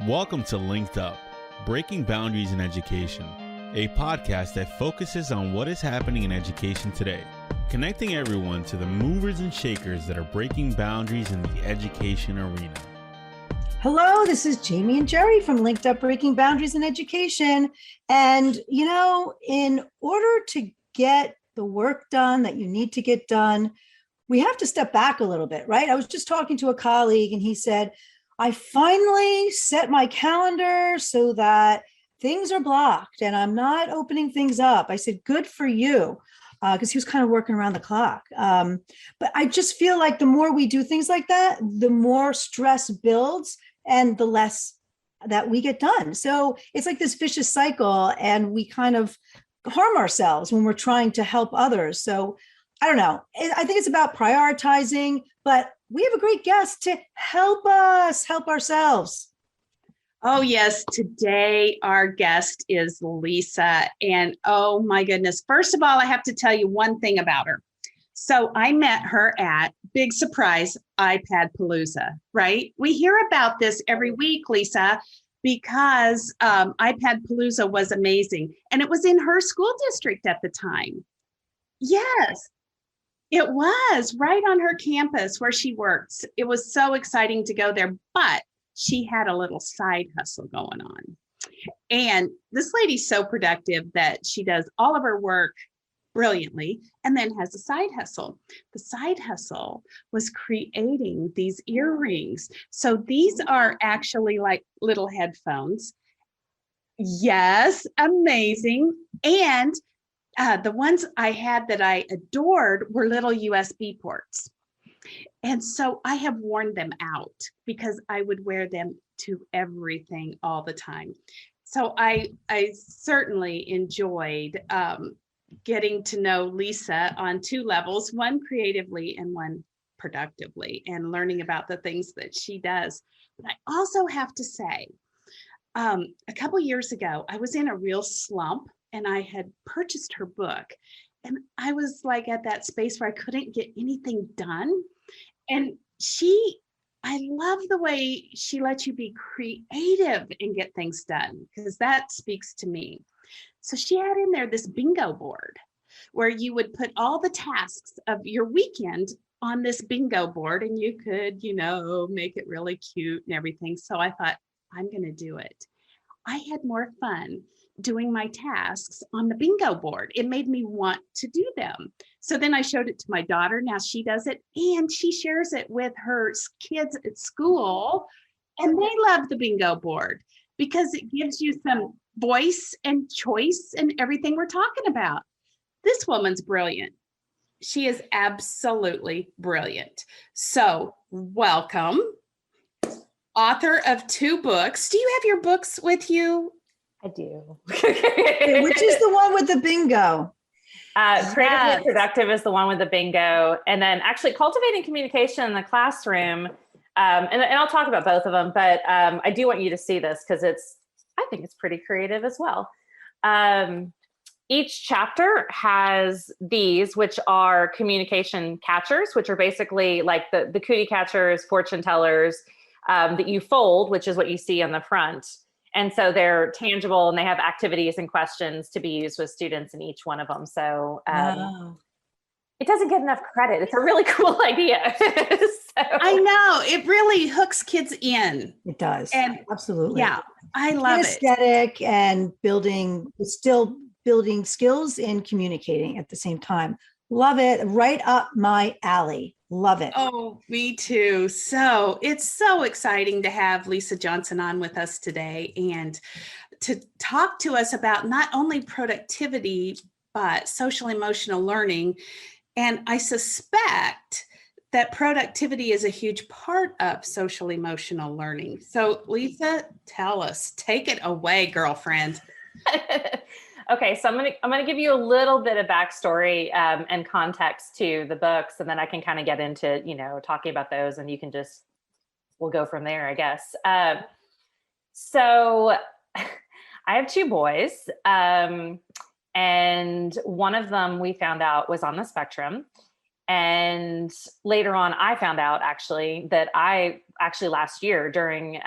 Welcome to LinkedUp, Breaking Boundaries in Education, a podcast that focuses on what is happening in education today, connecting everyone to the movers and shakers that are breaking boundaries in the education arena. Hello, this is Jamie and Jerry from LinkedUp Breaking Boundaries in Education. And, in order to get the work done that you need to get done, we have to step back a little bit, right? I was just talking to a colleague and he said, I finally set my calendar so that things are blocked and I'm not opening things up. I said, good for you, because he was kind of working around the clock. But I just feel like the more we do things like that, the more stress builds and the less that we get done. So it's like this vicious cycle and we kind of harm ourselves when we're trying to help others. So I don't know. I think it's about prioritizing, but we have a great guest to help us help ourselves. Oh, yes. Today, our guest is Lisa. And oh, my goodness. First of all, I have to tell you one thing about her. So I met her at, big surprise, iPad Palooza, right? We hear about this every week, Lisa, because iPad Palooza was amazing. And it was in her school district at the time. Yes. It was right on her campus where she works. It was so exciting to go there, but she had a little side hustle going on. And this lady's so productive that she does all of her work brilliantly and then has a side hustle. The side hustle was creating these earrings. So these are actually like little headphones. Yes, amazing. And the ones I had that I adored were little USB ports. And so I have worn them out because I would wear them to everything all the time. So I certainly enjoyed getting to know Lisa on two levels, one creatively and one productively, and learning about the things that she does. But I also have to say, a couple years ago, I was in a real slump. And I had purchased her book and I was like at that space where I couldn't get anything done. And I love the way she lets you be creative and get things done because that speaks to me. So she had in there this bingo board where you would put all the tasks of your weekend on this bingo board and you could, make it really cute and everything. So I thought, I'm going to do it. I had more fun doing my tasks on the bingo board. It made me want to do them. So then I showed it to my daughter. Now she does it and she shares it with her kids at school. And they love the bingo board because it gives you some voice and choice and everything we're talking about. This woman's brilliant. She is absolutely brilliant. So welcome. Author of 2 books. Do you have your books with you? I do. Which is the one with the bingo? Creatively Productive is the one with the bingo. And then actually Cultivating Communication in the Classroom. And I'll talk about both of them, but I do want you to see this because I think it's pretty creative as well. Each chapter has these, which are communication catchers, which are basically like the cootie catchers, fortune tellers that you fold, which is what you see on the front. And so they're tangible and they have activities and questions to be used with students in each one of them. So It doesn't get enough credit. It's a really cool idea. I know. It really hooks kids in. It does. And absolutely. Yeah, I love it. Aesthetic and still building skills in communicating at the same time. Love it. Right up my alley. Love it. Oh, me too. So it's so exciting to have Lisa Johnson on with us today and to talk to us about not only productivity, but social emotional learning. And I suspect that productivity is a huge part of social emotional learning. So Lisa, tell us, take it away, girlfriend. Okay, so I'm gonna give you a little bit of backstory and context to the books, and then I can kind of get into talking about those, and we'll go from there, I guess. So I have 2 boys, and one of them we found out was on the spectrum, And later on, I found out actually that last year during,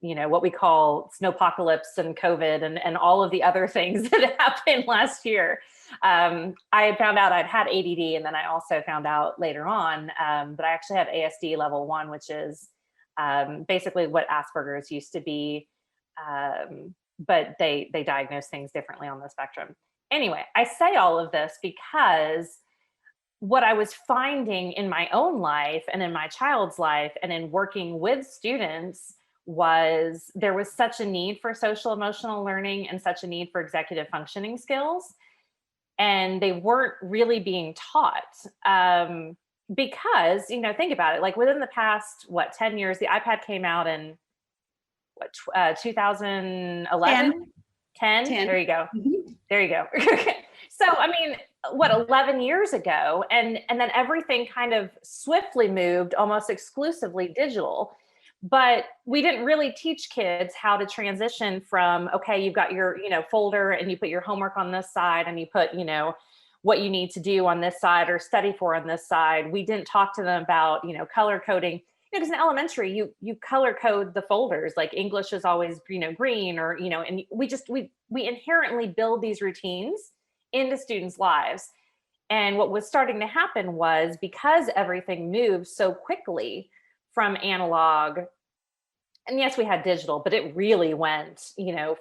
what we call snowpocalypse and COVID and all of the other things that happened last year, I had found out I'd had ADD. And then I also found out later on that I actually have ASD level 1, which is basically what Asperger's used to be. But they diagnose things differently on the spectrum. Anyway, I say all of this because what I was finding in my own life and in my child's life and in working with students was there was such a need for social emotional learning and such a need for executive functioning skills. And they weren't really being taught because, think about it, like within the past, 10 years, the iPad came out in 2011? 10? There you go. Mm-hmm. There you go. So, 11 years ago, and then everything kind of swiftly moved almost exclusively digital, but we didn't really teach kids how to transition from, okay, you've got your, folder and you put your homework on this side and you put, what you need to do on this side or study for on this side. We didn't talk to them about, color coding. Because in elementary, you color code the folders, like English is always, green or, and we inherently build these routines into students' lives. And what was starting to happen was because everything moved so quickly from analog, and yes, we had digital, but it really went,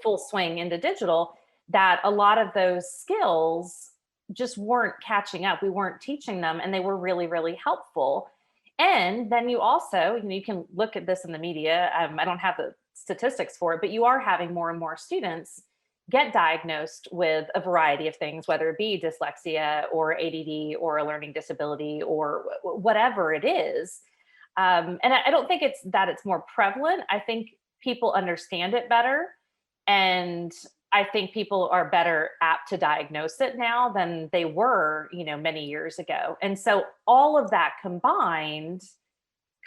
full swing into digital, that a lot of those skills just weren't catching up. We weren't teaching them, and they were really, really helpful. And then you also, you can look at this in the media. I don't have the statistics for it, but you are having more and more students get diagnosed with a variety of things, whether it be dyslexia or ADD or a learning disability or whatever it is. And I don't think it's more prevalent. I think people understand it better. And I think people are better apt to diagnose it now than they were, many years ago. And so all of that combined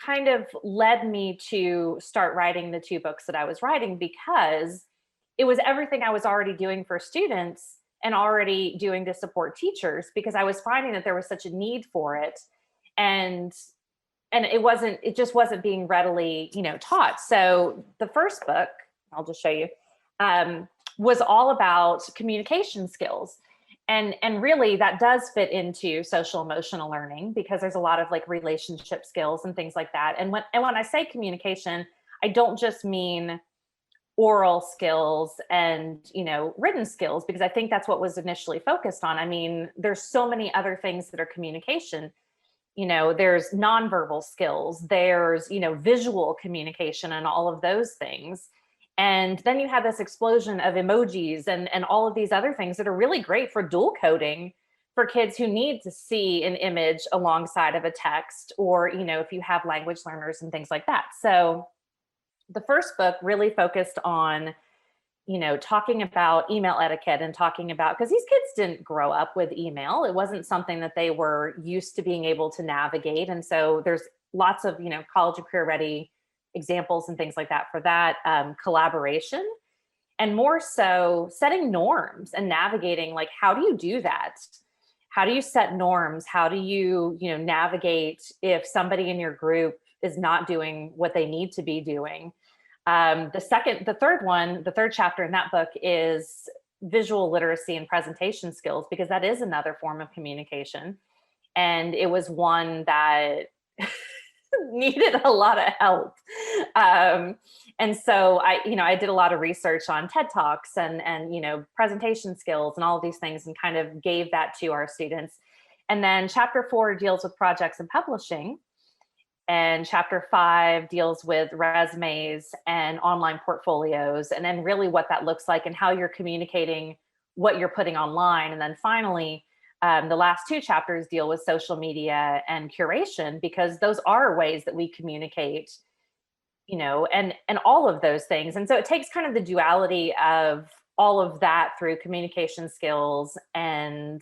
kind of led me to start writing the 2 books that I was writing, because it was everything I was already doing for students and already doing to support teachers, because I was finding that there was such a need for it. And it just wasn't being readily, taught. So the first book, I'll just show you, was all about communication skills. And really that does fit into social emotional learning, because there's a lot of like relationship skills and things like that. And when I say communication, I don't just mean oral skills and, written skills, because I think that's what was initially focused on. There's so many other things that are communication. There's nonverbal skills, there's, visual communication and all of those things. And then you have this explosion of emojis and all of these other things that are really great for dual coding for kids who need to see an image alongside of a text, or, if you have language learners and things like that. So the first book really focused on, talking about email etiquette and talking about, because these kids didn't grow up with email. It wasn't something that they were used to being able to navigate. And so there's lots of, college and career ready examples and things like that for that, collaboration, and more so setting norms and navigating, like, how do you do that? How do you set norms? How do you, navigate if somebody in your group is not doing what they need to be doing? The third chapter in that book is visual literacy and presentation skills, because that is another form of communication. And it was one that needed a lot of help. And so I did a lot of research on TED Talks and presentation skills and all of these things, and kind of gave that to our students. And then chapter 4 deals with projects and publishing. And chapter 5 deals with resumes and online portfolios, and then really what that looks like and how you're communicating what you're putting online. And then finally, the last 2 chapters deal with social media and curation, because those are ways that we communicate, and all of those things. And so it takes kind of the duality of all of that through communication skills and,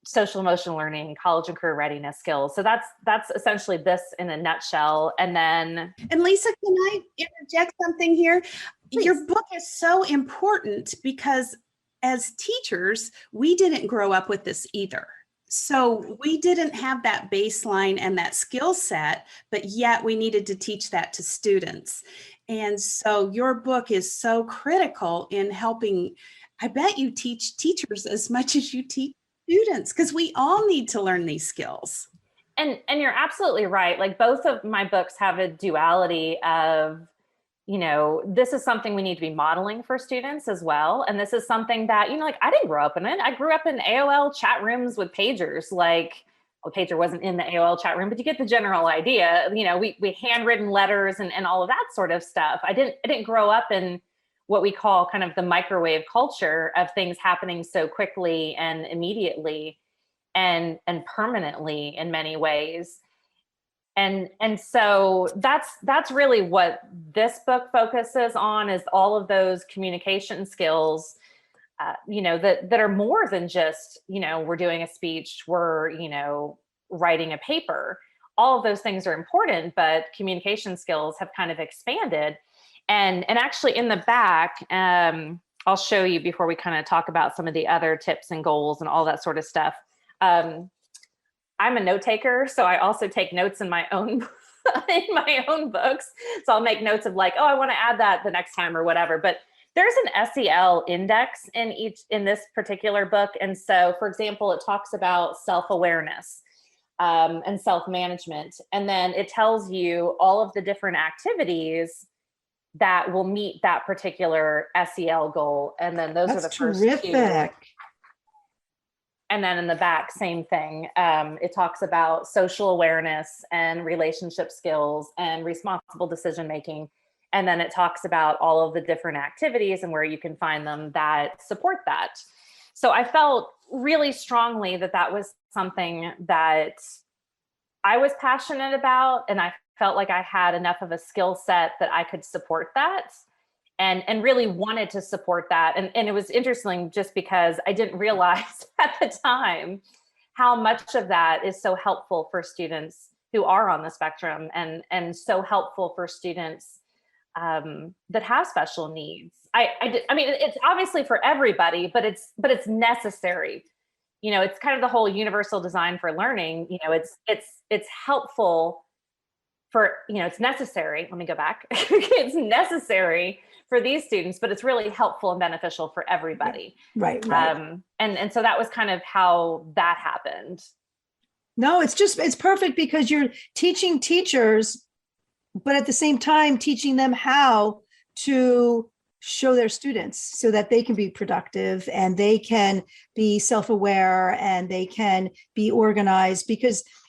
social emotional learning, college and career readiness skills. So that's essentially this in a nutshell. And Lisa, can I interject something here? Please. Your book is so important because as teachers, we didn't grow up with this either. So we didn't have that baseline and that skill set, but yet we needed to teach that to students. And so your book is so critical in helping. I bet you teach teachers as much as you teach students, because we all need to learn these skills. And you're absolutely right. Like, both of my books have a duality of, this is something we need to be modeling for students as well. And this is something that, like, I didn't grow up in it. I grew up in AOL chat rooms with pagers. Like, well, pager wasn't in the AOL chat room, but you get the general idea. We handwritten letters and all of that sort of stuff. I didn't grow up in what we call kind of the microwave culture of things happening so quickly and immediately and permanently in many ways. And so that's really what this book focuses on, is all of those communication skills, that are more than just, we're doing a speech, we're, writing a paper. All of those things are important, but communication skills have kind of expanded. And actually in the back, I'll show you before we kind of talk about some of the other tips and goals and all that sort of stuff. I'm a note taker, so I also take notes in my own books. So I'll make notes of like, oh, I want to add that the next time or whatever. But there's an SEL index in this particular book. And so, for example, it talks about self-awareness and self-management. And then it tells you all of the different activities that will meet that particular SEL goal. And then those are the first two. And then in the back, same thing. It talks about social awareness and relationship skills and responsible decision-making. And then it talks about all of the different activities and where you can find them that support that. So I felt really strongly that that was something that I was passionate about. And I felt like I had enough of a skill set that I could support that. And really wanted to support that. And it was interesting just because I didn't realize at the time how much of that is so helpful for students who are on the spectrum and so helpful for students that have special needs. I mean, it's obviously for everybody, but it's necessary. It's kind of the whole universal design for learning. It's helpful for, it's necessary. Let me go back. It's necessary for these students, but it's really helpful and beneficial for everybody. Right. And so that was kind of how that happened. No, it's perfect because you're teaching teachers, but at the same time, teaching them how to show their students so that they can be productive and they can be self-aware and they can be organized.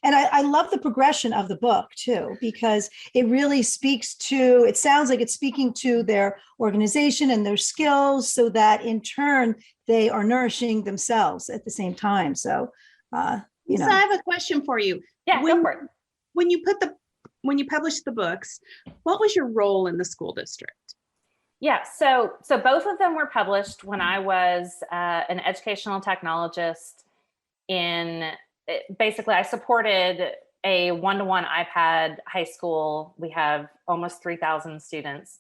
And I love the progression of the book too, because it really it sounds like it's speaking to their organization and their skills so that in turn, they are nourishing themselves at the same time. So, So I have a question for you. Yeah, go for it. When you published the books, what was your role in the school district? Yeah, so both of them were published when I was an educational technologist. Basically, I supported a one-to-one iPad high school. We have almost 3,000 students.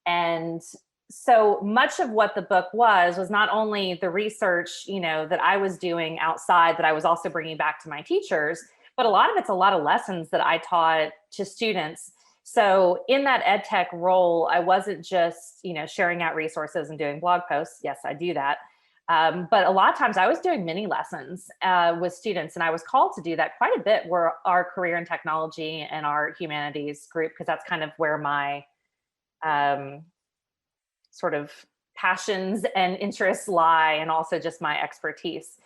And so much of what the book was not only the research, that I was doing outside that I was also bringing back to my teachers, but a lot of lessons that I taught to students. So in that ed tech role, I wasn't just, sharing out resources and doing blog posts. Yes, I do that. But a lot of times I was doing mini lessons with students, and I was called to do that quite a bit where our career in technology and our humanities group, because that's kind of where my sort of passions and interests lie, and also just my expertise.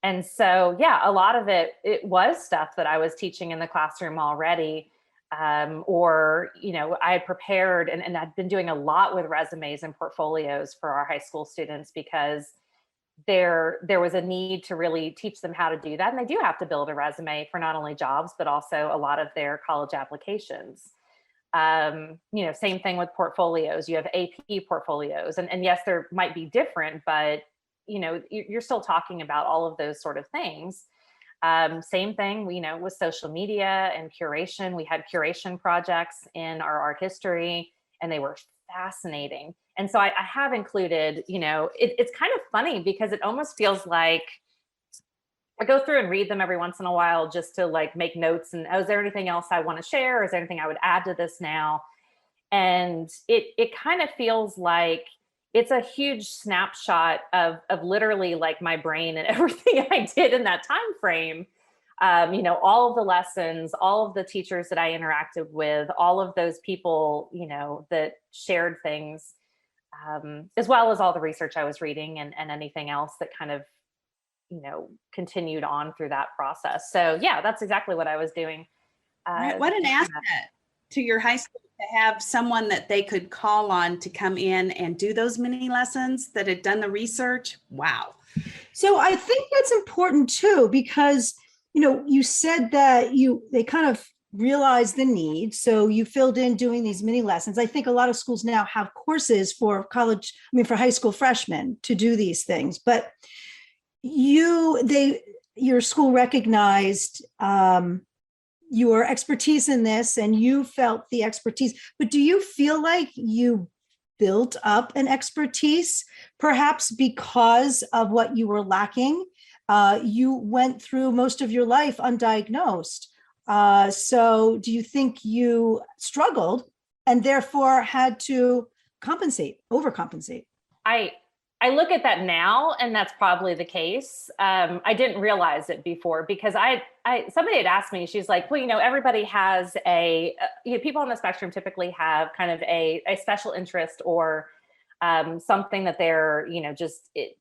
And so, yeah, a lot of it was stuff that I was teaching in the classroom already. Or, I had prepared and I'd been doing a lot with resumes and portfolios for our high school students because there was a need to really teach them how to do that. And they do have to build a resume for not only jobs, but also a lot of their college applications. Same thing with portfolios. You have AP portfolios and yes, there might be different, but you're still talking about all of those sort of things. Same thing, with social media and curation. We had curation projects in our art history, and they were fascinating. And so I have included, it's kind of funny because it almost feels like I go through and read them every once in a while just to like make notes and, oh, is there anything else I want to share? Is there anything I would add to this now? And it kind of feels like it's a huge snapshot of literally like my brain and everything I did in that time frame. You know, all of the lessons, all of the teachers that I interacted with, all of those people, you know, that shared things, as well as all the research I was reading and anything else that kind of, you know, continued on through that process. So yeah, that's exactly what I was doing. What an asset to your high school to have someone that they could call on to come in and do those mini lessons that had done the research. Wow. So I think that's important too, because, you know, you said that they kind of realized the need. So you filled in doing these mini lessons. I think a lot of schools now have courses for for high school freshmen to do these things, but your school recognized your expertise in this, and you felt the expertise. But do you feel like you built up an expertise, perhaps because of what you were lacking? You went through most of your life undiagnosed. So do you think you struggled and therefore had to overcompensate? I look at that now, and that's probably the case. I didn't realize it before because somebody had asked me, she's like, well, you know, everybody has people on the spectrum typically have kind of a special interest or something that they're, you know,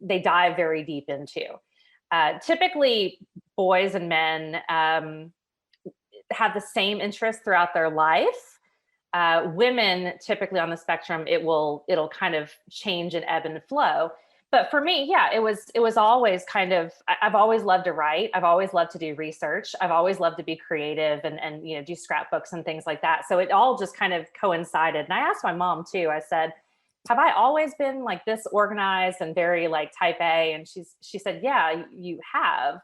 they dive very deep into. Typically boys and men have the same interest throughout their life. Women typically on the spectrum, it'll kind of change and ebb and flow. But for me, yeah, it was always kind of, I've always loved to write. I've always loved to do research. I've always loved to be creative and you know, do scrapbooks and things like that. So it all just kind of coincided. And I asked my mom too, I said, have I always been like this organized and very like type A? And she said, yeah, you have.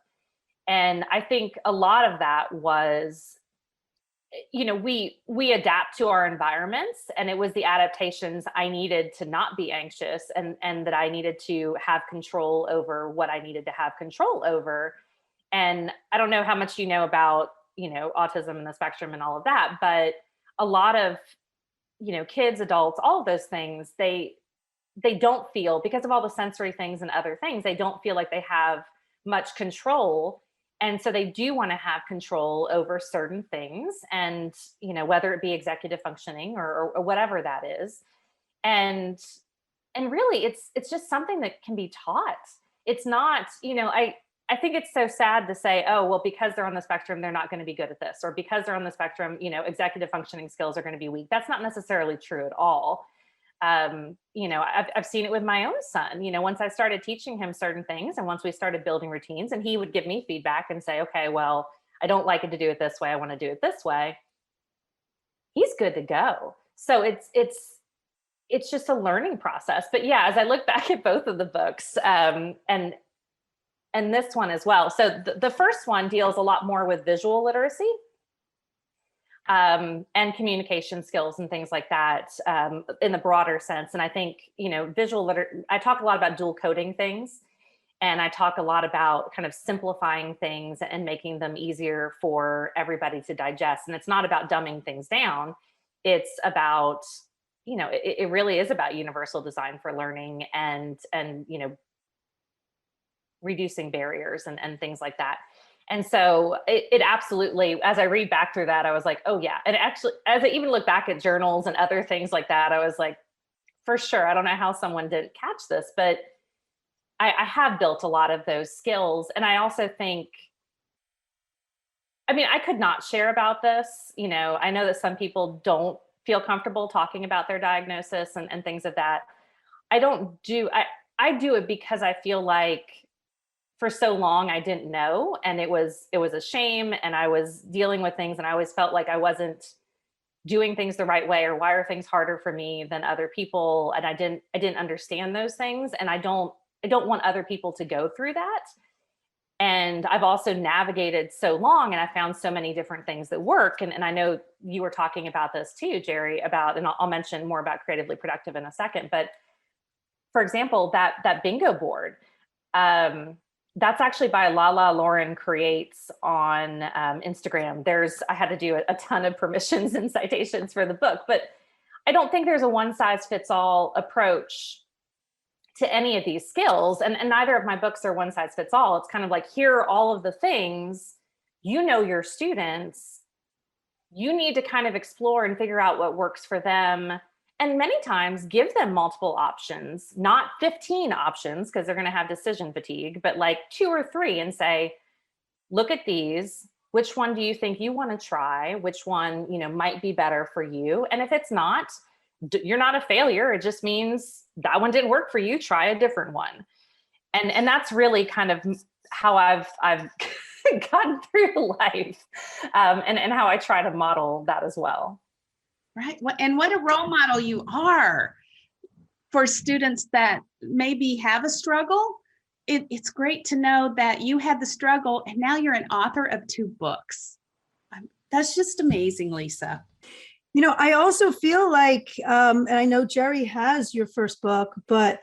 And I think a lot of that was, you know, we adapt to our environments, and it was the adaptations I needed to not be anxious and that I needed to have control over what I needed to have control over. And I don't know how much you know about, you know, autism and the spectrum and all of that, but a lot of, you know, kids, adults, all of those things, they don't feel, because of all the sensory things and other things, they don't feel like they have much control. And so they do want to have control over certain things, and, you know, whether it be executive functioning or whatever that is. And really it's just something that can be taught. It's not, you know, I think it's so sad to say, oh, well, because they're on the spectrum, they're not going to be good at this, or because they're on the spectrum, you know, executive functioning skills are going to be weak. That's not necessarily true at all. You know, I've seen it with my own son. You know, once I started teaching him certain things, and once we started building routines, and he would give me feedback and say, okay, well, I don't like it to do it this way, I want to do it this way, he's good to go. So it's just a learning process. But yeah, as I look back at both of the books, and this one as well. So the first one deals a lot more with visual literacy, and communication skills and things like that, in the broader sense. And I think, you know, I talk a lot about dual coding things, and I talk a lot about kind of simplifying things and making them easier for everybody to digest. And it's not about dumbing things down. It's about, you know, it really is about universal design for learning and, you know, reducing barriers and things like that. And so it absolutely, as I read back through that, I was like, oh yeah. And actually, as I even look back at journals and other things like that, I was like, for sure, I don't know how someone didn't catch this, but I have built a lot of those skills. And I also think, I mean, I could not share about this. You know, I know that some people don't feel comfortable talking about their diagnosis and things of that. I do it because I feel like for so long I didn't know, and it was a shame, and I was dealing with things, and I always felt like I wasn't doing things the right way, or why are things harder for me than other people, and I didn't understand those things, and I don't want other people to go through that. And I've also navigated so long, and I found so many different things that work. And I know you were talking about this too, Jerry, about, and I'll mention more about Creatively Productive in a second, but for example, that bingo board, That's actually by Lala Lauren Creates on Instagram. I had to do a ton of permissions and citations for the book, but I don't think there's a one size fits all approach to any of these skills. And neither of my books are one size fits all. It's kind of like, here are all of the things, your students, you need to kind of explore and figure out what works for them. And many times give them multiple options, not 15 options, because they're going to have decision fatigue, but like 2 or 3, and say, look at these. Which one do you think you want to try? Which one, might be better for you? And if it's not, you're not a failure. It just means that one didn't work for you. Try a different one. And that's really kind of how I've gotten through life, and how I try to model that as well. Right. And what a role model you are for students that maybe have a struggle. It's great to know that you had the struggle and now you're an author of 2 books. That's just amazing, Lisa. I also feel like, and I know Jerry has your first book, but,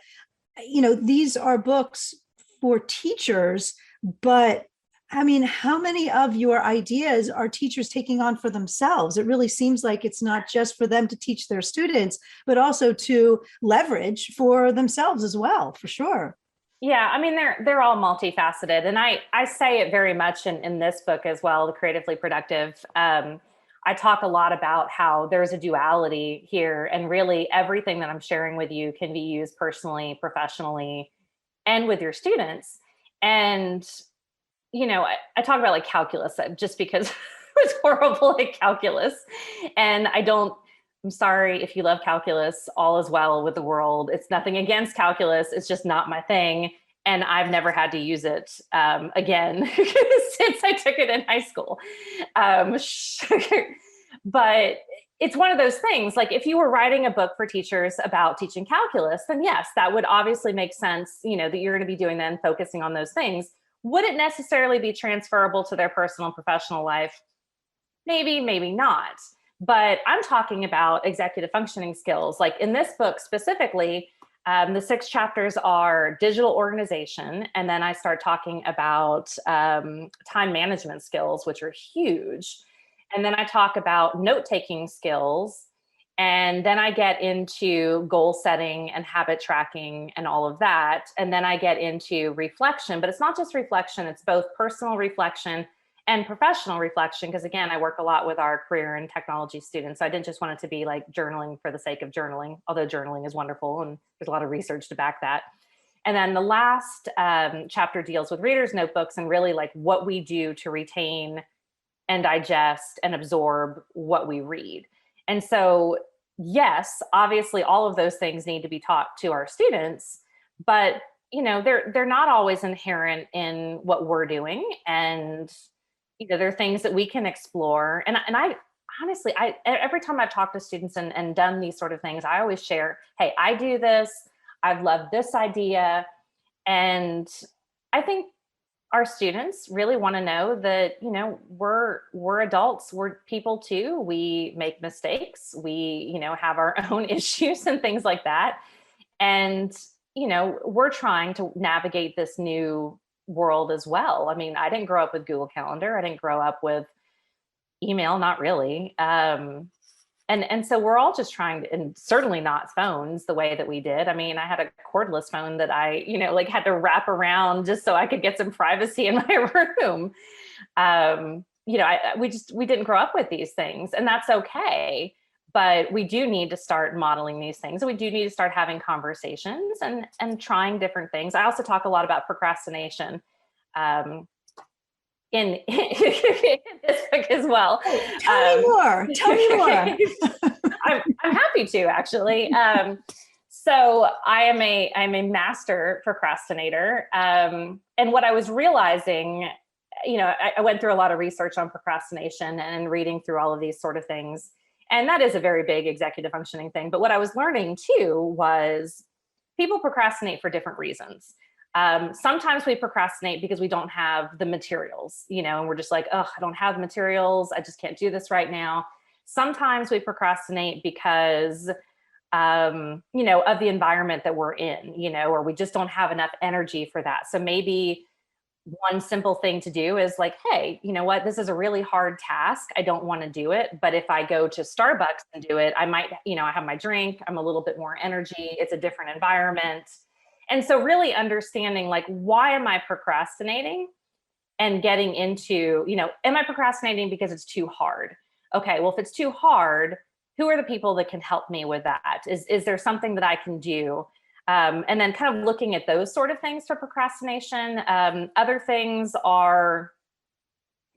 these are books for teachers, but I mean, how many of your ideas are teachers taking on for themselves? It really seems like it's not just for them to teach their students, but also to leverage for themselves as well, for sure. Yeah, I mean, they're all multifaceted. And I say it very much in this book as well, The Creatively Productive. I talk a lot about how there's a duality here, and really everything that I'm sharing with you can be used personally, professionally, and with your students. And, I talk about like calculus just because I was horrible at calculus. And I'm sorry if you love calculus, all is well with the world. It's nothing against calculus. It's just not my thing. And I've never had to use it again since I took it in high school. But it's one of those things, like if you were writing a book for teachers about teaching calculus, then yes, that would obviously make sense, that you're going to be doing that and focusing on those things. Would it necessarily be transferable to their personal and professional life? Maybe, maybe not. But I'm talking about executive functioning skills. Like in this book specifically, the 6 chapters are digital organization. And then I start talking about time management skills, which are huge. And then I talk about note-taking skills. And then I get into goal setting and habit tracking and all of that. And then I get into reflection, but it's not just reflection, it's both personal reflection and professional reflection. Because again, I work a lot with our career and technology students. So I didn't just want it to be like journaling for the sake of journaling, although journaling is wonderful and there's a lot of research to back that. And then the last chapter deals with readers' notebooks and really like what we do to retain and digest and absorb what we read. And so, yes, obviously all of those things need to be taught to our students, but they're not always inherent in what we're doing. And there are things that we can explore. And I honestly, every time I've talked to students and done these sort of things, I always share, hey, I do this, I've loved this idea. And I think our students really want to know that, we're adults, we're people too. We make mistakes. We, have our own issues and things like that. And, we're trying to navigate this new world as well. I mean, I didn't grow up with Google Calendar. I didn't grow up with email, not really. And so we're all just trying to, and certainly not phones the way that we did. I mean, I had a cordless phone that I, had to wrap around just so I could get some privacy in my room. We didn't grow up with these things, and that's okay. But we do need to start modeling these things. We do need to start having conversations and trying different things. I also talk a lot about procrastination in this book as well. Tell me more. I'm happy to, actually. So I'm a master procrastinator. And what I was realizing, I went through a lot of research on procrastination and reading through all of these sort of things. And that is a very big executive functioning thing. But what I was learning too was people procrastinate for different reasons. Sometimes we procrastinate because we don't have the materials, and we're just like, oh, I don't have materials. I just can't do this right now. Sometimes we procrastinate because, of the environment that we're in, or we just don't have enough energy for that. So maybe one simple thing to do is like, hey, you know what, this is a really hard task. I don't want to do it. But if I go to Starbucks and do it, I might, I have my drink, I'm a little bit more energy. It's a different environment. And so really understanding like, why am I procrastinating? And getting into, am I procrastinating because it's too hard? Okay, well, if it's too hard, who are the people that can help me with that? Is there something that I can do? And then kind of looking at those sort of things for procrastination. Other things are,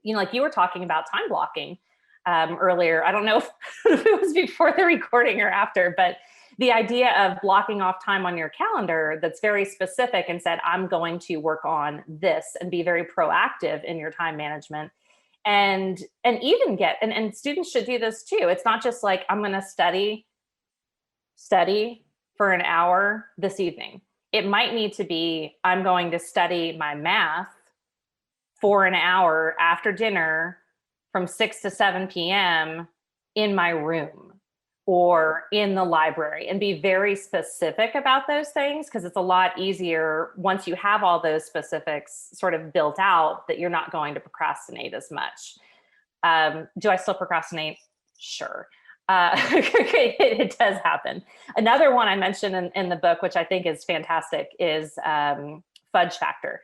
like you were talking about time blocking earlier. I don't know if it was before the recording or after, but the idea of blocking off time on your calendar that's very specific and said, I'm going to work on this, and be very proactive in your time management. And even and students should do this too. It's not just like, I'm going to study for an hour this evening. It might need to be, I'm going to study my math for an hour after dinner from 6 to 7 p.m. in my room or in the library, and be very specific about those things, because it's a lot easier once you have all those specifics sort of built out, that you're not going to procrastinate as much. Do I still procrastinate? Sure. It does happen. Another one I mentioned in the book, which I think is fantastic, is fudge factor.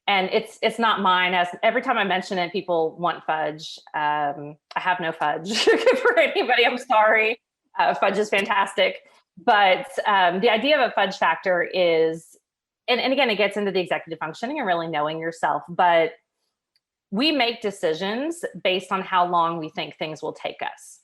And it's not mine. As every time I mention it, people want fudge. I have no fudge for anybody. I'm sorry. Fudge is fantastic. But the idea of a fudge factor is, and again, it gets into the executive functioning and really knowing yourself, but we make decisions based on how long we think things will take us.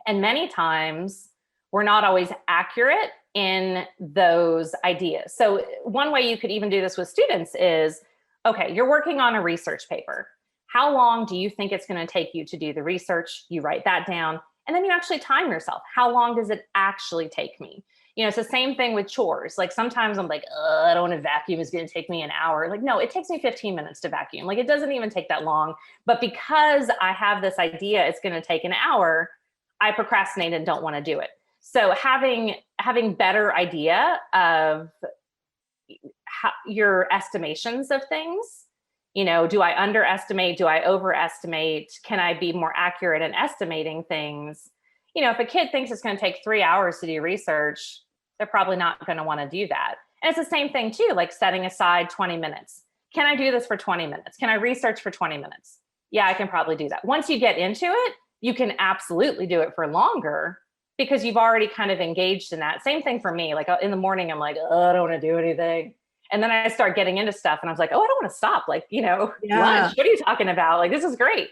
And many times we're not always accurate in those ideas. So one way you could even do this with students is, okay, you're working on a research paper. How long do you think it's going to take you to do the research? You write that down, and then you actually time yourself. How long does it actually take me? It's the same thing with chores. Like sometimes I'm like, I don't want to vacuum. It's going to take me an hour. Like, no, it takes me 15 minutes to vacuum. Like, it doesn't even take that long. But because I have this idea it's going to take an hour, I procrastinate and don't want to do it. So having better idea of your estimations of things, do I underestimate? Do I overestimate? Can I be more accurate in estimating things? If a kid thinks it's going to take 3 hours to do research, they're probably not going to want to do that. And it's the same thing too, like setting aside 20 minutes. Can I do this for 20 minutes? Can I research for 20 minutes? Yeah, I can probably do that. Once you get into it, you can absolutely do it for longer, because you've already kind of engaged in that. Same thing for me. Like in the morning, I'm like, I don't want to do anything. And then I start getting into stuff and I was like, I don't want to stop. Like, lunch, what are you talking about? Like, this is great.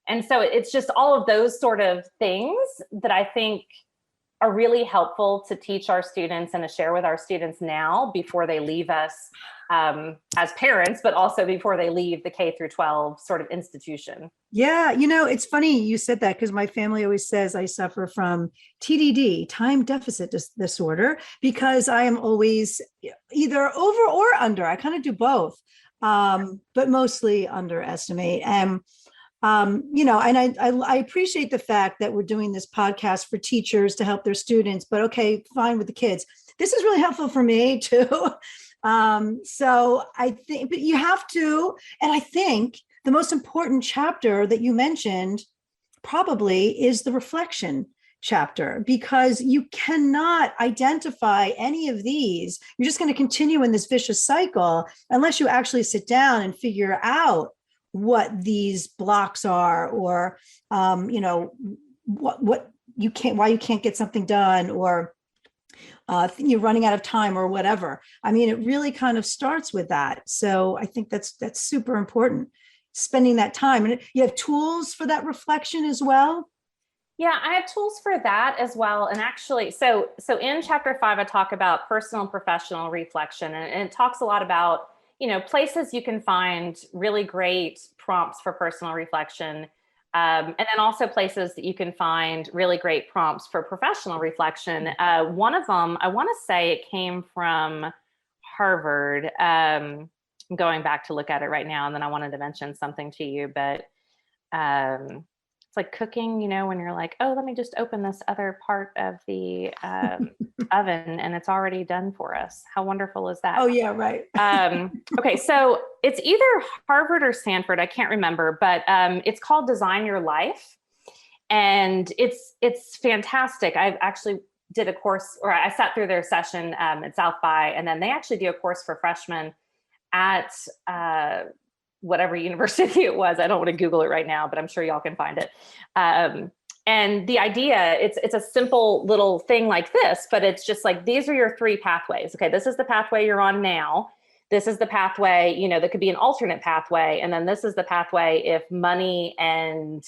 And so it's just all of those sort of things that I think are really helpful to teach our students and to share with our students now before they leave us as parents, but also before they leave the K through 12 sort of institution. Yeah. It's funny you said that, because my family always says I suffer from TDD, time deficit disorder, because I am always either over or under. I kind of do both, but mostly underestimate. And and I appreciate the fact that we're doing this podcast for teachers to help their students, but okay, fine with the kids. This is really helpful for me too. So I think, but you have to, and I think the most important chapter that you mentioned probably is the reflection chapter, because you cannot identify any of these. You're just going to continue in this vicious cycle unless you actually sit down and figure out what these blocks are, or what you can't, why you can't get something done, or you're running out of time or whatever. I mean, it really kind of starts with that. So I think that's super important, spending that time. And you have tools for that reflection as well. Yeah, I have tools for that as well. And actually, so in chapter 5, I talk about personal and professional reflection, and it talks a lot about places you can find really great prompts for personal reflection. And then also places that you can find really great prompts for professional reflection. One of them, I want to say it came from Harvard. I'm going back to look at it right now, and then I wanted to mention something to you, but it's it's like cooking, you know, when you're like, oh, let me just open this other part of the oven and it's already done for us. How wonderful is that? Oh yeah, right. Okay, so it's either Harvard or Stanford, I can't remember, but it's called Design Your Life. And it's fantastic. I've actually did a course, or I sat through their session at South by, and then they actually do a course for freshmen at whatever university it was. I don't want to Google it right now, but I'm sure y'all can find it. And the idea, it's a simple little thing like this, but it's just like, these are your 3 pathways. Okay, this is the pathway you're on now. This is the pathway, you know, that could be an alternate pathway. And then this is the pathway if money and,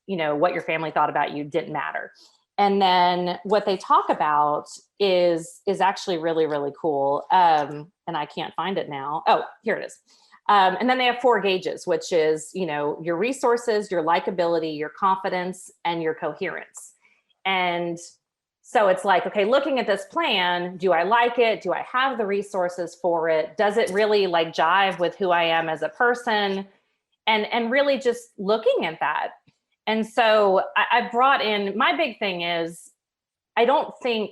you know, what your family thought about you didn't matter. And then what they talk about is actually really, really cool. And I can't find it now. Oh, here it is. And then they have 4 gauges, which is, you know, your resources, your likability, your confidence, and your coherence. And so it's like, okay, looking at this plan, do I like it? Do I have the resources for it? Does it really like jive with who I am as a person? And really just looking at that. And so I brought in, my big thing is, I don't think,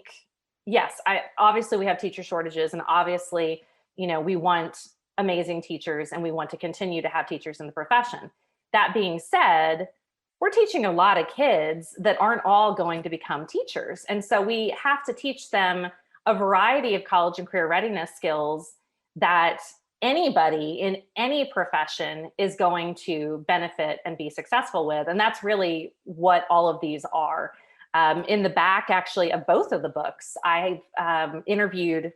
yes, obviously we have teacher shortages, and obviously, you know, we want amazing teachers and we want to continue to have teachers in the profession. That being said, we're teaching a lot of kids that aren't all going to become teachers. And so we have to teach them a variety of college and career readiness skills that anybody in any profession is going to benefit and be successful with. And that's really what all of these are. In the back, actually, of both of the books, I've interviewed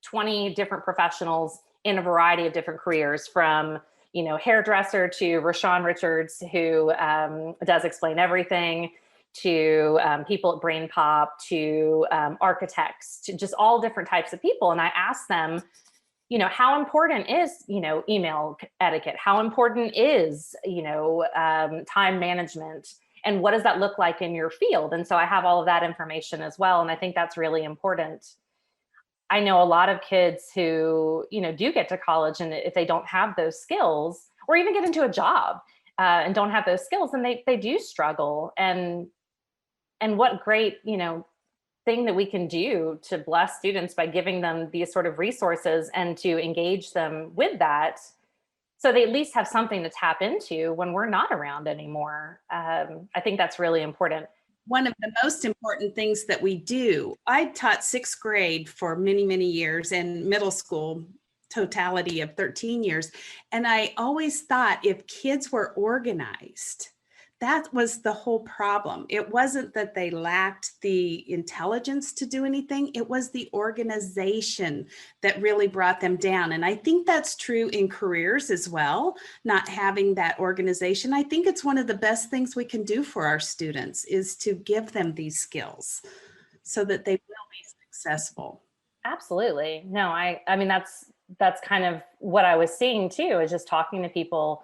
20 different professionals in a variety of different careers, from, you know, hairdresser to Rashawn Richards, who does Explain Everything, to people at Brain Pop, to architects, to just all different types of people. And I asked them, you know, how important is, you know, email etiquette? How important is, you know, time management? And what does that look like in your field? And so I have all of that information as well. And I think that's really important. I know a lot of kids who, you know, do get to college, and if they don't have those skills, or even get into a job and don't have those skills, then they do struggle. And what great, you know, thing that we can do to bless students by giving them these sort of resources and to engage them with that, so they at least have something to tap into when we're not around anymore. I think that's really important. One of the most important things that we do, I taught 6th grade for many, many years, and middle school totality of 13 years. And I always thought if kids were organized, that was the whole problem. It wasn't that they lacked the intelligence to do anything. It was the organization that really brought them down. And I think that's true in careers as well, not having that organization. I think it's one of the best things we can do for our students is to give them these skills so that they will be successful. Absolutely. No, I mean, that's kind of what I was seeing too, is just talking to people,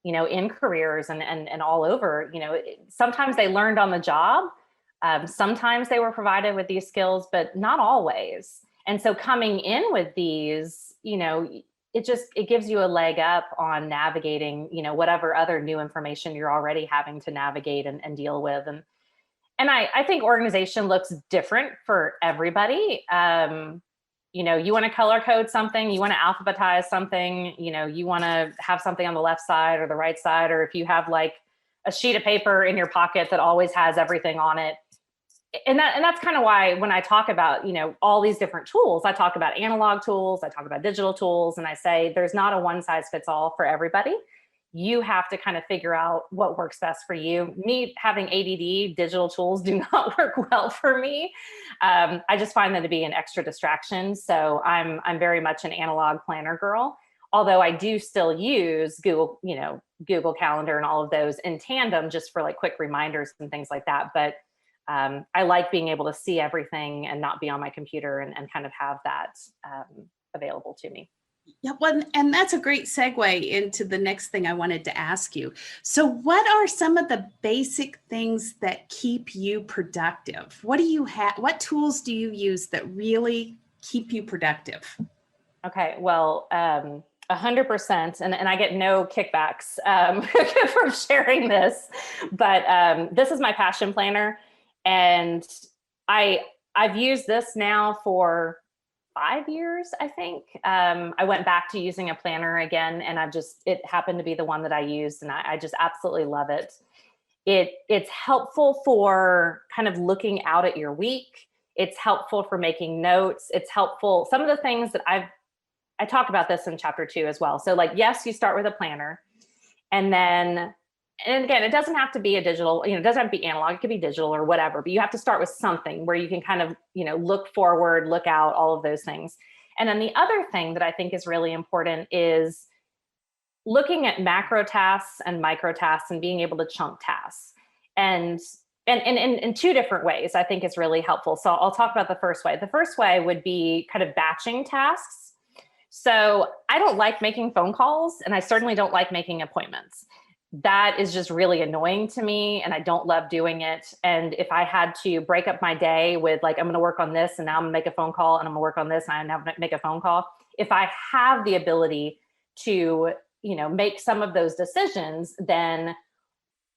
you know, in careers and all over. You know, sometimes they learned on the job. Sometimes they were provided with these skills, but not always. And so coming in with these, you know, it gives you a leg up on navigating, you know, whatever other new information you're already having to navigate and deal with. And I think organization looks different for everybody. You know, you want to color code something, you want to alphabetize something, you know, you want to have something on the left side or the right side, or if you have like a sheet of paper in your pocket that always has everything on it. And that's kind of why when I talk about, you know, all these different tools, I talk about analog tools, I talk about digital tools, and I say there's not a one size fits all for everybody. You have to kind of figure out what works best for you. Me having ADD, digital tools do not work well for me. I just find them to be an extra distraction. So I'm very much an analog planner girl, although I do still use Google, you know, Google Calendar and all of those in tandem just for like quick reminders and things like that. But I like being able to see everything and not be on my computer and kind of have that available to me. Yeah, well, and that's a great segue into the next thing I wanted to ask you. So what are some of the basic things that keep you productive? What do you have? What tools do you use that really keep you productive? Okay, well, 100%. And I get no kickbacks from sharing this, but this is my passion planner. And I've used this now for 5 years, I think. I went back to using a planner again, and it happened to be the one that I used, and I just absolutely love it. It's helpful for kind of looking out at your week. It's helpful for making notes. It's helpful. Some of the things that I talk about this in chapter 2 as well. So like, yes, you start with a planner, and again, it doesn't have to be a digital, it doesn't have to be analog, it could be digital or whatever, but you have to start with something where you can kind of, look forward, look out, all of those things. And then the other thing that I think is really important is looking at macro tasks and micro tasks and being able to chunk tasks. And in 2 different ways, I think is really helpful. So I'll talk about the first way. The first way would be kind of batching tasks. So I don't like making phone calls, and I certainly don't like making appointments. That is just really annoying to me, and I don't love doing it. And if I had to break up my day with like, I'm going to work on this, and now I'm going to make a phone call, and I'm going to work on this, and I'm going to make a phone call. If I have the ability to, make some of those decisions, then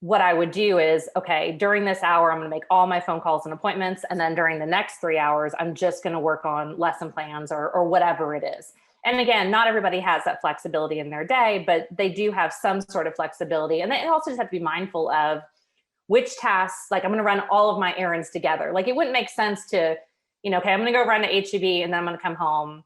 what I would do is, okay, during this hour, I'm going to make all my phone calls and appointments. And then during the next 3 hours, I'm just going to work on lesson plans or whatever it is. And again, not everybody has that flexibility in their day, but they do have some sort of flexibility. And they also just have to be mindful of which tasks, like I'm going to run all of my errands together. Like it wouldn't make sense to, okay, I'm going to go run to H-E-B and then I'm going to come home.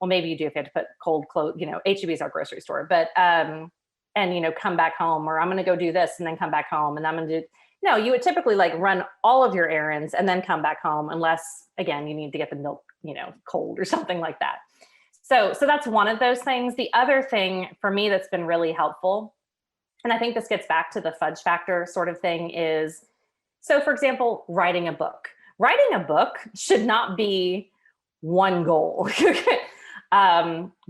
Well, maybe you do if you have to put cold clothes, H-E-B is our grocery store, but, come back home, or I'm going to go do this and then come back home. And I'm going to no, you would typically like run all of your errands and then come back home, unless again, you need to get the milk, cold or something like that. So that's one of those things. The other thing for me that's been really helpful, and I think this gets back to the fudge factor sort of thing, is, so for example, writing a book. Writing a book should not be one goal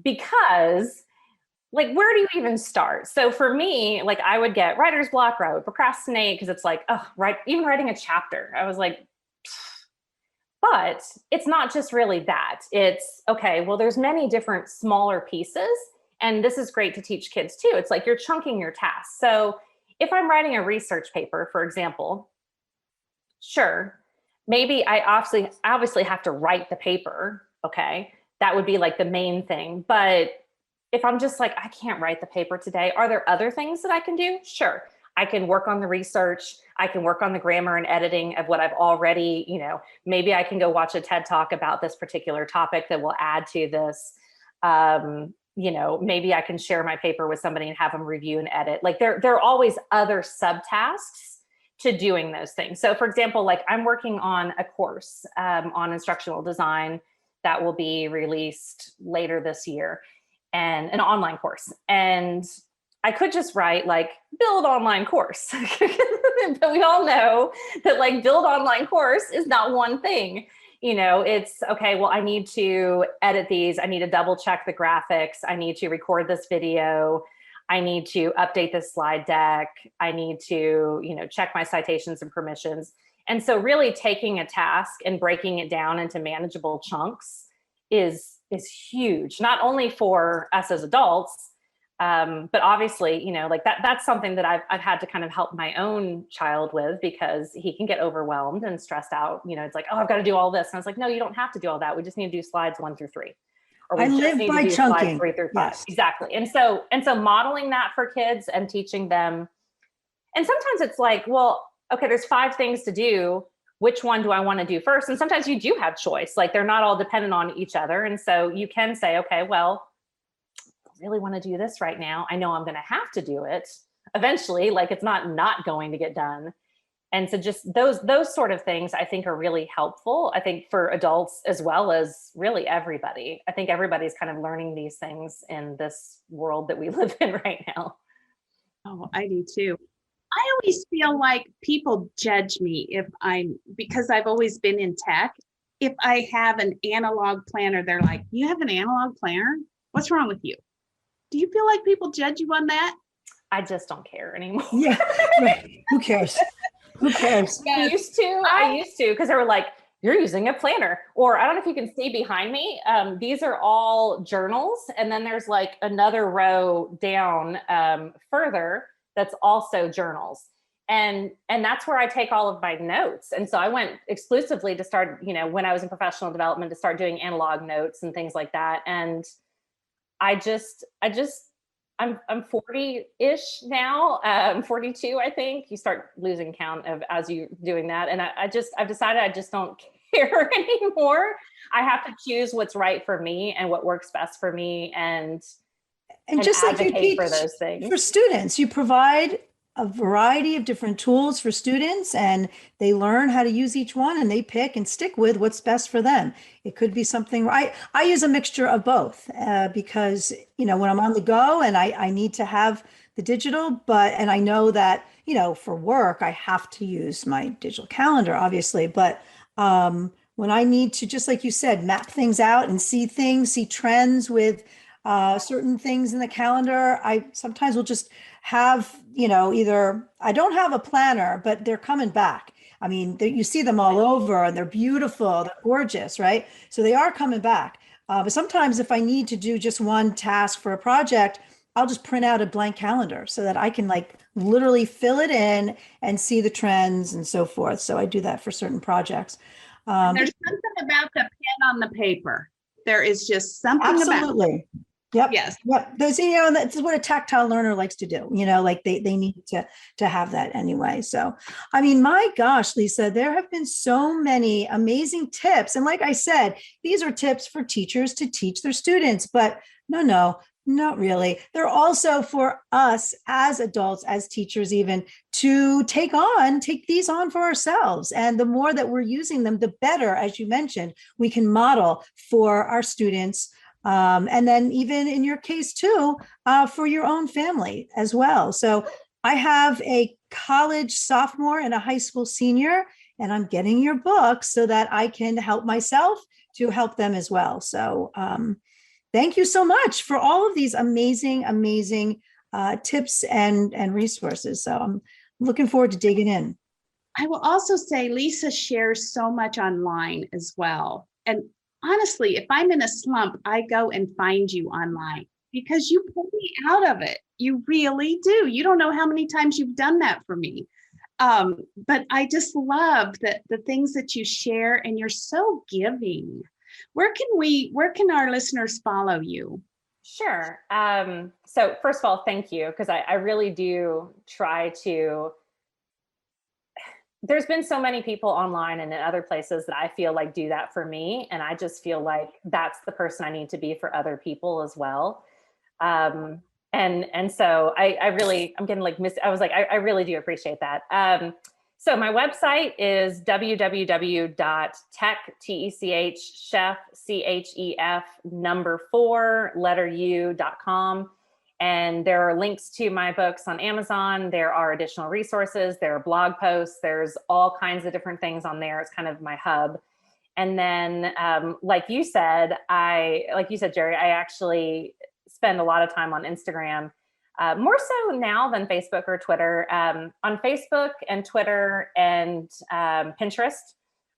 because like, where do you even start? So for me, like I would get writer's block, or I would procrastinate because it's like, even writing a chapter, I was like, but it's not just really that. It's okay, well, there's many different smaller pieces. And this is great to teach kids too. It's like you're chunking your tasks. So if I'm writing a research paper, for example, sure, maybe I obviously have to write the paper. Okay, that would be like the main thing. But if I'm just like, I can't write the paper today, are there other things that I can do? Sure. I can work on the research. I can work on the grammar and editing of what I've already, maybe I can go watch a TED Talk about this particular topic that will add to this. Maybe I can share my paper with somebody and have them review and edit. Like there are always other subtasks to doing those things. So for example, like I'm working on a course on instructional design that will be released later this year, and an online course. And I could just write like build online course, but we all know that like build online course is not one thing. It's okay, well, I need to edit these. I need to double check the graphics. I need to record this video. I need to update this slide deck. I need to, check my citations and permissions. And so really taking a task and breaking it down into manageable chunks is huge, not only for us as adults, but obviously, like that's something that I've had to kind of help my own child with, because he can get overwhelmed and stressed out. It's like, oh, I've got to do all this. And I was like, no, you don't have to do all that. We just need to do slides 1 through 3. Or we I just live need by to do chunking. slides 3 through 5. Yes. Exactly. And so modeling that for kids and teaching them. And sometimes it's like, well, okay, there's 5 things to do. Which one do I want to do first? And sometimes you do have choice, like they're not all dependent on each other. And so you can say, okay, well, I really want to do this right now. I know I'm going to have to do it eventually. Like it's not going to get done. And so just those sort of things I think are really helpful. I think for adults as well as really everybody. I think everybody's kind of learning these things in this world that we live in right now. Oh, I do too. I always feel like people judge me because I've always been in tech. If I have an analog planner, they're like, you have an analog planner? What's wrong with you? Do you feel like people judge you on that? I just don't care anymore. Yeah, right. Who cares? Who cares? I used to, because they were like, you're using a planner. Or I don't know if you can see behind me, these are all journals. And then there's like another row down further that's also journals. And that's where I take all of my notes. And so I went exclusively to start, you know, when I was in professional development, to start doing analog notes and things like that. And I'm 40-ish now, 42, I think. You start losing count of as you doing that. And I've decided I just don't care anymore. I have to choose what's right for me and what works best for me, and just like you teach for those things. For students, you provide a variety of different tools for students, and they learn how to use each one, and they pick and stick with what's best for them. It could be something, I use a mixture of both because, you know, when I'm on the go and I need to have the digital, and I know that, you know, for work, I have to use my digital calendar, obviously, but when I need to, just like you said, map things out and see trends with certain things in the calendar, I sometimes will just have, you know, either I don't have a planner, but they're coming back. I mean, you see them all over and they're beautiful, they're gorgeous, right? So they are coming back. But sometimes if I need to do just one task for a project, I'll just print out a blank calendar so that I can like literally fill it in and see the trends and so forth. So I do that for certain projects. There's something about the pen on the paper. There is just something absolutely. About Yep. Yes. Yep. Those, you know, that's what a tactile learner likes to do. You know, like they need to have that anyway. So, I mean, my gosh, Lisa, there have been so many amazing tips. And like I said, these are tips for teachers to teach their students, but no, not really. They're also for us as adults, as teachers, even to take these on for ourselves. And the more that we're using them, the better, as you mentioned, we can model for our students. And then even in your case too, for your own family as well. So I have a college sophomore and a high school senior, and I'm getting your book so that I can help myself to help them as well. So thank you so much for all of these amazing tips and resources. So I'm looking forward to digging in. I will also say Lisa shares so much online as well. And honestly, if I'm in a slump, I go and find you online because you pull me out of it. You really do. You don't know how many times you've done that for me. But I just love the things that you share, and you're so giving. Where can our listeners follow you? Sure. So first of all, thank you, because I really do try to. There's been so many people online and in other places that I feel like do that for me. And I just feel like that's the person I need to be for other people as well. And so I'm getting like, I really do appreciate that. So my website is www.chef4.com. And there are links to my books on Amazon. There are additional resources. There are blog posts. There's all kinds of different things on there. It's kind of my hub. And then, like you said, Jerry, I actually spend a lot of time on Instagram, more so now than Facebook or Twitter. On Facebook and Twitter and Pinterest,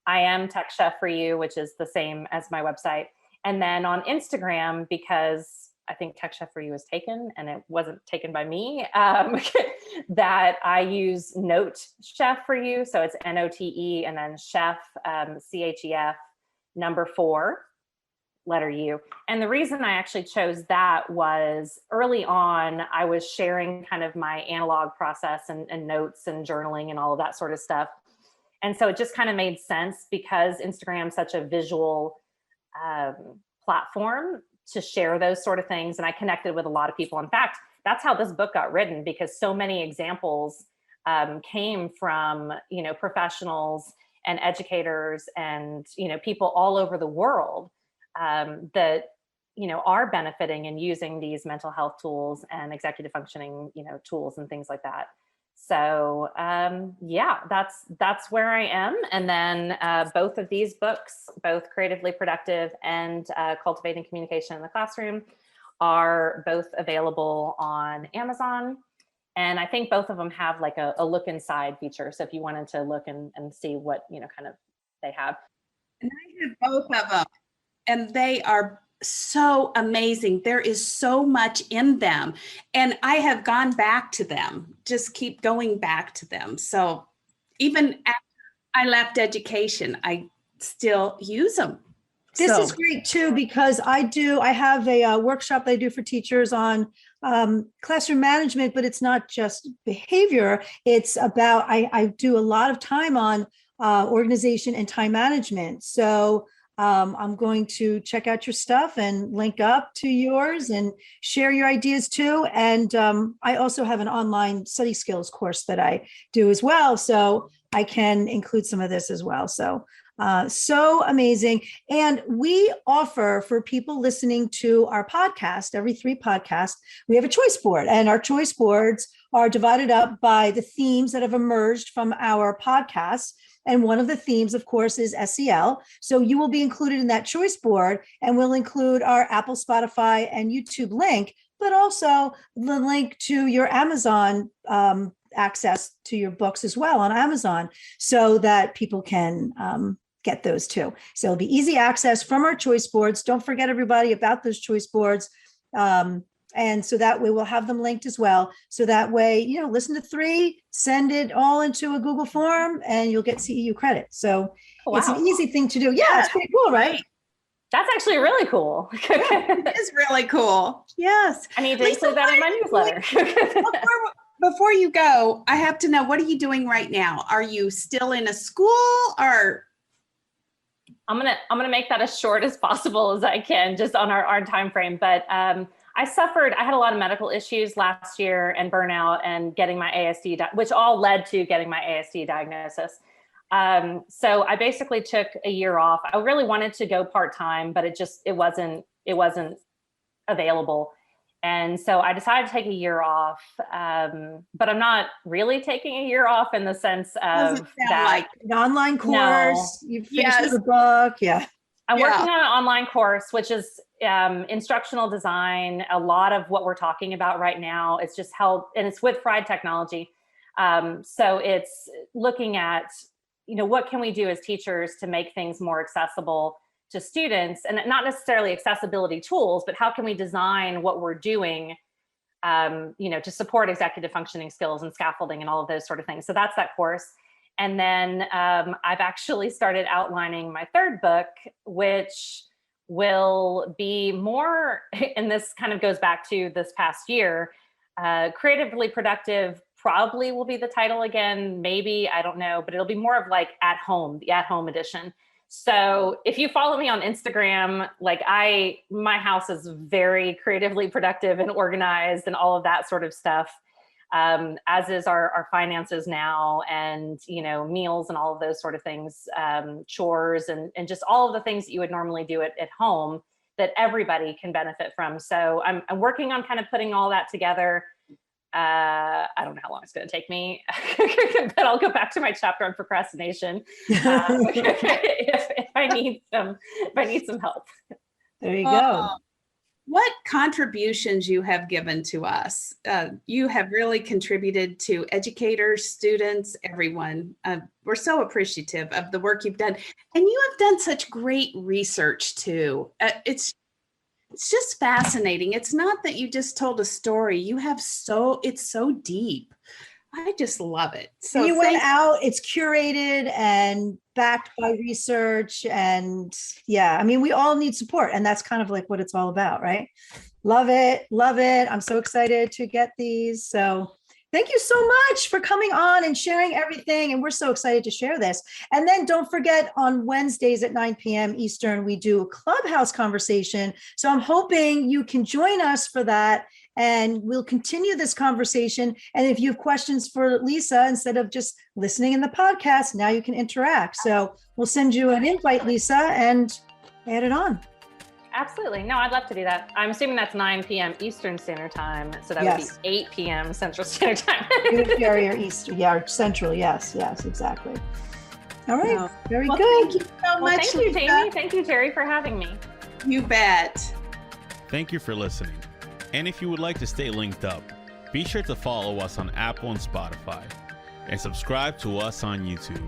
I am Tech Chef for You, which is the same as my website. And then on Instagram, because I think Tech Chef for You was taken and it wasn't taken by me, that I use Note Chef for You. So it's NOTE and then chef, CHEF, number 4, letter U. And the reason I actually chose that was early on, I was sharing kind of my analog process and notes and journaling and all of that sort of stuff. And so it just kind of made sense because Instagram's such a visual platform to share those sort of things. And I connected with a lot of people. In fact, that's how this book got written, because so many examples came from, professionals and educators and, people all over the world that, are benefiting and using these mental health tools and executive functioning, tools and things like that. So that's where I am. And then both of these books, both Creatively Productive and Cultivating Communication in the Classroom, are both available on Amazon. And I think both of them have like a look inside feature. So if you wanted to look and see what, kind of they have. And I have both of them, and they are so amazing. There is so much in them, and I have gone back to them, just keep going back to them. So even after I left education, I still use them. This So- is great too, because I have a workshop that I do for teachers on classroom management, but it's not just behavior. It's about, I do a lot of time on organization and time management. So I'm going to check out your stuff and link up to yours and share your ideas too. And I also have an online study skills course that I do as well. So I can include some of this as well. So so amazing. And we offer, for people listening to our podcast, every 3 podcasts, we have a choice board, and our choice boards are divided up by the themes that have emerged from our podcasts. And one of the themes, of course, is SEL. So you will be included in that choice board, and we'll include our Apple, Spotify, and YouTube link, but also the link to your Amazon access to your books as well on Amazon, so that people can get those too. So it'll be easy access from our choice boards. Don't forget, everybody, about those choice boards. And so that way we'll have them linked as well. So that way, listen to 3, send it all into a Google form, and you'll get CEU credit. So It's an easy thing to do. Yeah, it's pretty cool, right? That's actually really cool. It is really cool. Yes. I need to include that in my newsletter. Before you go, I have to know, what are you doing right now? Are you still in a school, or? I'm gonna make that as short as possible as I can, just on our time frame. But I had a lot of medical issues last year and burnout, and getting my ASD, which all led to getting my ASD diagnosis. So I basically took a year off. I really wanted to go part-time, but it wasn't available. And so I decided to take a year off, but I'm not really taking a year off in the sense of that. Like an online course, you finished the book. Yeah. I'm working on an online course, which is instructional design. A lot of what we're talking about right now is just held, and it's with Fried Technology. So it's looking at, what can we do as teachers to make things more accessible to students, and not necessarily accessibility tools, but how can we design what we're doing, to support executive functioning skills and scaffolding and all of those sort of things. So that's that course. And then I've actually started outlining my 3rd book, which will be more, and this kind of goes back to this past year, Creatively Productive probably will be the title again, maybe, I don't know, but it'll be more of like at home, the at home edition. So if you follow me on Instagram, my house is very creatively productive and organized and all of that sort of stuff, as is our finances now, and, meals and all of those sort of things, chores and just all of the things that you would normally do at home that everybody can benefit from. So I'm working on kind of putting all that together. I don't know how long it's going to take me, but I'll go back to my chapter on procrastination if I need some help. There you go. What contributions you have given to us? You have really contributed to educators, students, everyone. We're so appreciative of the work you've done, and you have done such great research too. It's just fascinating. It's not that you just told a story. It's so deep. I just love it. So you went out, it's curated and backed by research. And we all need support. And that's kind of like what it's all about, right? Love it. Love it. I'm so excited to get these. So thank you so much for coming on and sharing everything. And we're so excited to share this. And then don't forget, on Wednesdays at 9 p.m. Eastern, we do a Clubhouse conversation. So I'm hoping you can join us for that. And we'll continue this conversation. And if you have questions for Lisa, instead of just listening in the podcast, now you can interact. So we'll send you an invite, Lisa, and add it on. Absolutely. No, I'd love to do that. I'm assuming that's 9 p.m. Eastern Standard Time. So that would be 8 p.m. Central Standard Time. Area Eastern. Yeah, Central. Yes, exactly. All right. Wow. Very good. Thank you so much. Thank you, Jamie. Thank you, Jerry, for having me. You bet. Thank you for listening. And if you would like to stay linked up, be sure to follow us on Apple and Spotify, and subscribe to us on YouTube.